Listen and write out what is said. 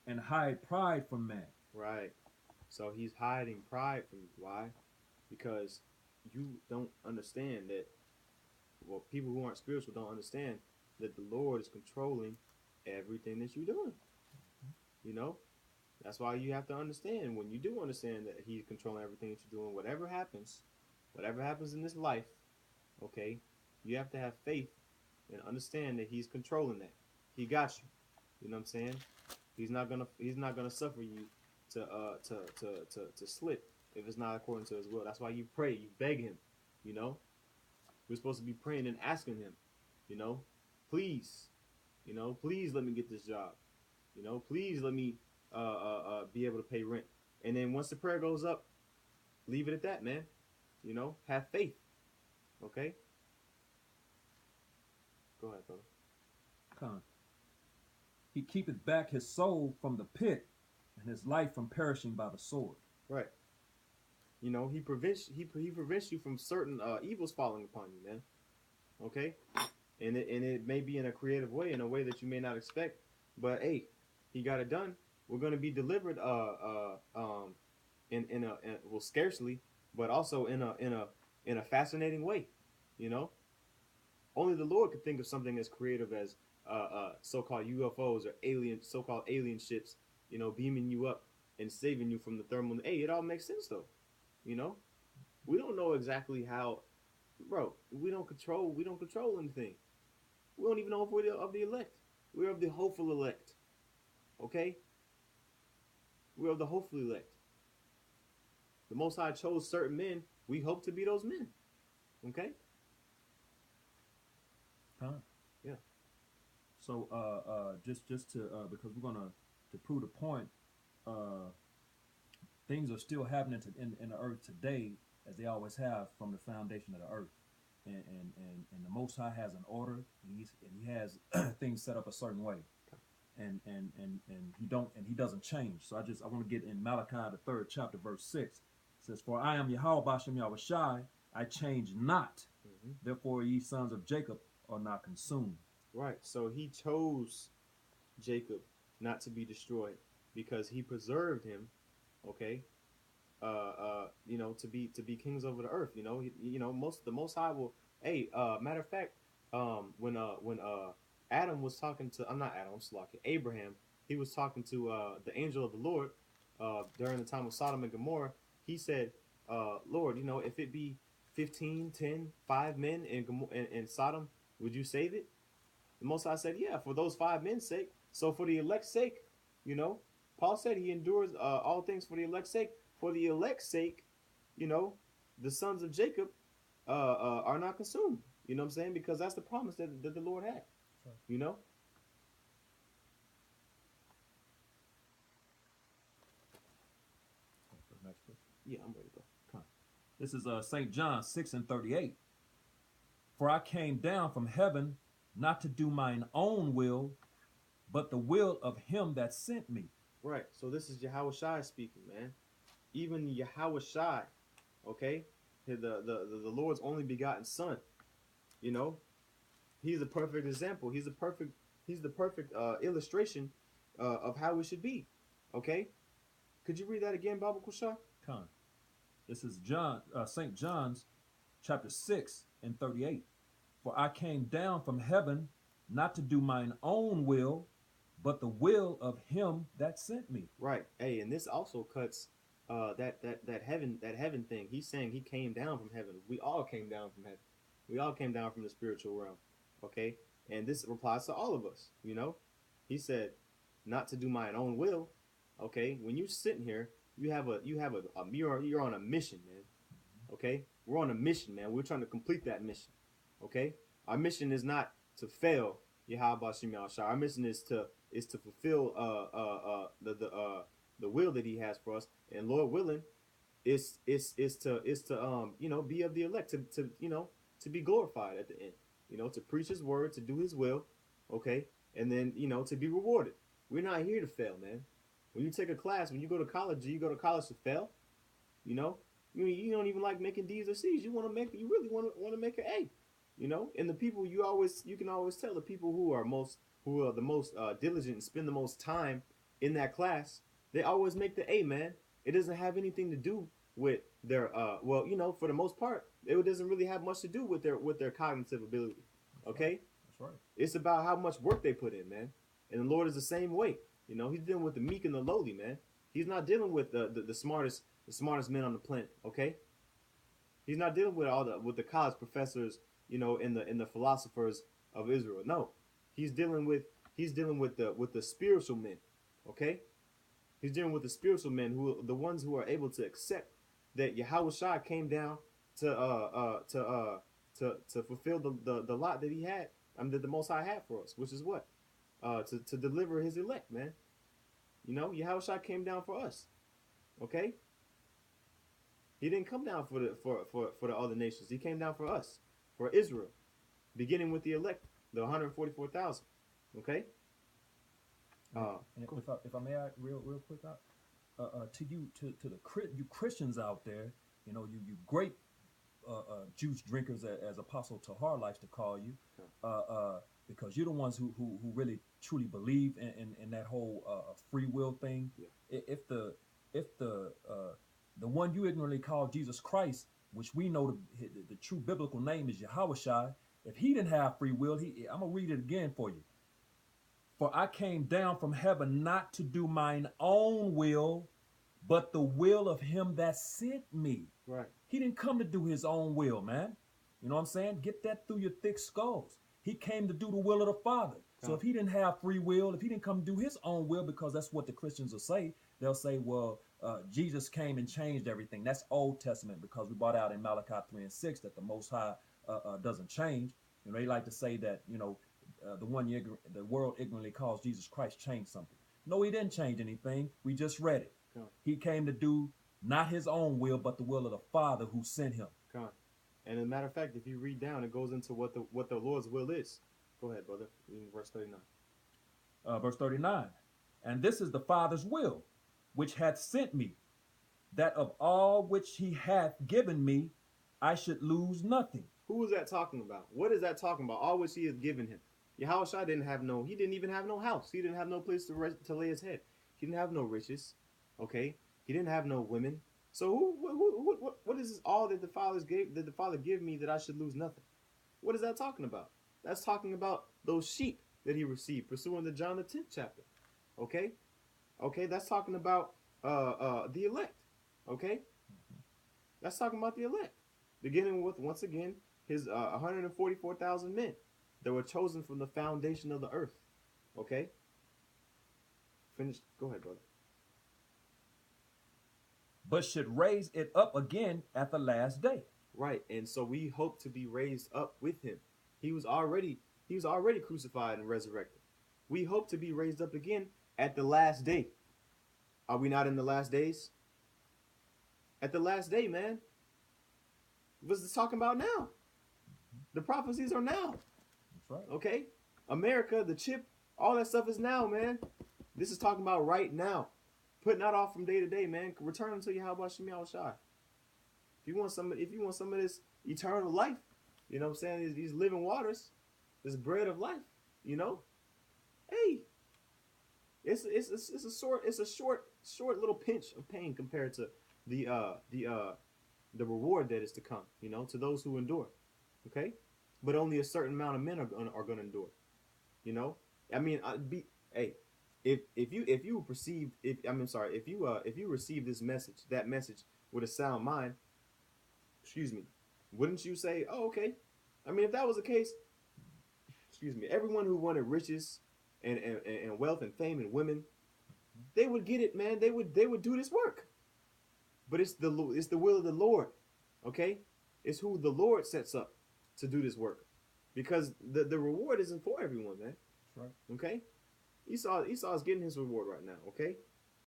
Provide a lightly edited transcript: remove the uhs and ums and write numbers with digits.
and hide pride from man. Right. So he's hiding pride from you. Why? Because you don't understand that, well, people who aren't spiritual don't understand that the Lord is controlling everything that you're doing. You know? That's why you have to understand, when you do understand that he's controlling everything that you're doing, whatever happens in this life, okay, you have to have faith and understand that he's controlling that. He got you. You know what I'm saying? He's not gonna suffer you to slip if it's not according to his will. That's why you pray, you beg him. You know, we're supposed to be praying and asking him. You know, please, please let me get this job. Please let me be able to pay rent. And then once the prayer goes up, leave it at that, man. Have faith. Okay, go ahead, brother. Con. He keepeth back his soul from the pit, and his life from perishing by the sword. Right. He prevents you from certain evils falling upon you, man. Okay, and it may be in a creative way, in a way that you may not expect, but hey, he got it done. We're gonna be delivered well, scarcely, but also in a fascinating way. You know, only the Lord could think of something as creative as so-called UFOs or so-called alien ships. Beaming you up and saving you from the thermal. Hey, it all makes sense though. You know, we don't know exactly how, bro. We don't control anything. We don't even know if we're of the elect. We're of the hopeful elect. Okay, we're of the hopeful elect. The Most High chose certain men. We hope to be those men. Okay. Con. Yeah. So just to because we're gonna to prove the point, uh, things are still happening in the earth today as they always have from the foundation of the earth. And the Most High has an order. And he has things set up a certain way, and he doesn't change. So I want to get in Malachi the third chapter verse 6. It says, "For I am Yahweh Bashem Yahweh Shai, I change not. Hmm. Therefore ye sons of Jacob are not consumed." Right. So he chose Jacob not to be destroyed because he preserved him. Okay. To be kings over the earth. The Most High will. Hey, matter of fact, when Adam was talking to, I'm not Adam, I'm Slocky, Abraham, he was talking to the angel of the Lord during the time of Sodom and Gomorrah. He said, Lord, if it be 15, 10, 5 men in Sodom, would you save it? The Most High said, yeah, for those 5 men's sake. So for the elect's sake, you know, Paul said he endures all things for the elect's sake. For the elect's sake, you know, the sons of Jacob are not consumed. You know what I'm saying? Because that's the promise that the Lord had. You know? Next verse. Yeah, I'm ready to go. This is St. John 6:38. "For I came down from heaven not to do mine own will, but the will of him that sent me." Right. So this is Yahweh Shai speaking, man. Even Yahweh Shai, okay? The Lord's only begotten son, you know? He's a perfect example. He's the perfect illustration of how it should be. Okay? Could you read that again, Baba Kusha? Con. This is St. John's chapter 6:38. "For I came down from heaven not to do mine own will, but the will of him that sent me." Right. Hey, and this also cuts that heaven thing. He's saying he came down from heaven. We all came down from heaven. We all came down from the spiritual realm. Okay? And this applies to all of us, you know? He said, not to do mine own will. Okay? When you're sitting here, you're on a mission, man. Okay? We're on a mission, man. We're trying to complete that mission. Okay? Our mission is not to fail Yahweh Shemi Shai. Our mission is to fulfill the will that He has for us, and Lord willing, is to be of the elect, to be glorified at the end. To preach His word, to do His will. Okay, and then to be rewarded. We're not here to fail, man. When you take a class, when you go to college, do you go to college to fail? You know, you don't even like making D's or C's. You really want to make an A. And the people you can always tell the people who are the most diligent and spend the most time in that class, they always make the A, man. It doesn't have anything to do with their well, for the most part, it doesn't really have much to do with their cognitive ability. That's right. Okay? That's right. It's about how much work they put in, man. And the Lord is the same way. He's dealing with the meek and the lowly, man. He's not dealing with the smartest men on the planet, okay? He's not dealing with with the college professors, in the philosophers of Israel. No. He's dealing with the spiritual men, okay? He's dealing with the spiritual men, the ones who are able to accept that Yahweh came down to fulfill the lot that he had, that the Most High had for us, which is what? To deliver his elect, man. Yahweh came down for us. Okay? He didn't come down for the other nations. He came down for us, for Israel, beginning with the elect, the 144,000. Okay? And if I may add real quick, to you you Christians out there, you great juice drinkers, as Apostle Tahar likes to call you, because you're the ones who really truly believe in that whole free will thing. Yeah. If the one you ignorantly call Jesus Christ, which we know the true biblical name is Yahweh, if he didn't have free will, I'm gonna read it again for you. For I came down from heaven not to do mine own will, but the will of him that sent me. Right. He didn't come to do his own will, man. You know what I'm saying? Get that through your thick skulls. He came to do the will of the Father. So if he didn't have free will, if he didn't come to do his own will, because that's what the Christians will say, they'll say, well, Jesus came and changed everything. That's Old Testament, because we brought out in Malachi 3:6 that the Most High doesn't change. They like to say that, the world ignorantly calls Jesus Christ changed something. No, he didn't change anything. We just read it. He came to do not his own will, but the will of the Father who sent him. And as a matter of fact, if you read down, it goes into what the Lord's will is. Go ahead, brother. In verse 39. Verse 39. And this is the Father's will, which hath sent me, that of all which he hath given me, I should lose nothing. Who is that talking about? What is that talking about? All which he has given him. Yahushua he didn't even have no house. He didn't have no place to lay his head. He didn't have no riches. Okay? He didn't have no women. So what is this all that the Father give me that I should lose nothing? What is that talking about? That's talking about those sheep that he received, pursuing the John the 10th chapter. Okay? Okay, that's talking about the elect. Okay? That's talking about the elect. Beginning with, once again, his 144,000 men that were chosen from the foundation of the earth. Okay? Finish. Go ahead, brother. But should raise it up again at the last day. Right. And so we hope to be raised up with him. He was already crucified and resurrected. We hope to be raised up again at the last day. Are we not in the last days? At the last day, man. What's this talking about now? The prophecies are now. That's right. Okay? America, the chip, all that stuff is now, man. This is talking about right now. Putting that off from day to day, man. Return unto Yahweh Shem Yahushai. If you want some of this eternal life, you know what I'm saying? These living waters, this bread of life, hey, it's a short little pinch of pain compared to the reward that is to come, to those who endure. Okay? But only a certain amount of men are going to endure. I mean, if you receive this message, that message with a sound mind, wouldn't you say, oh, okay? I mean, if that was the case, everyone who wanted riches and wealth and fame and women, they would get it, man. They would do this work. But it's the will of the Lord, okay? It's who the Lord sets up to do this work, because the reward isn't for everyone, man. That's right. Okay? Esau is getting his reward right now, okay?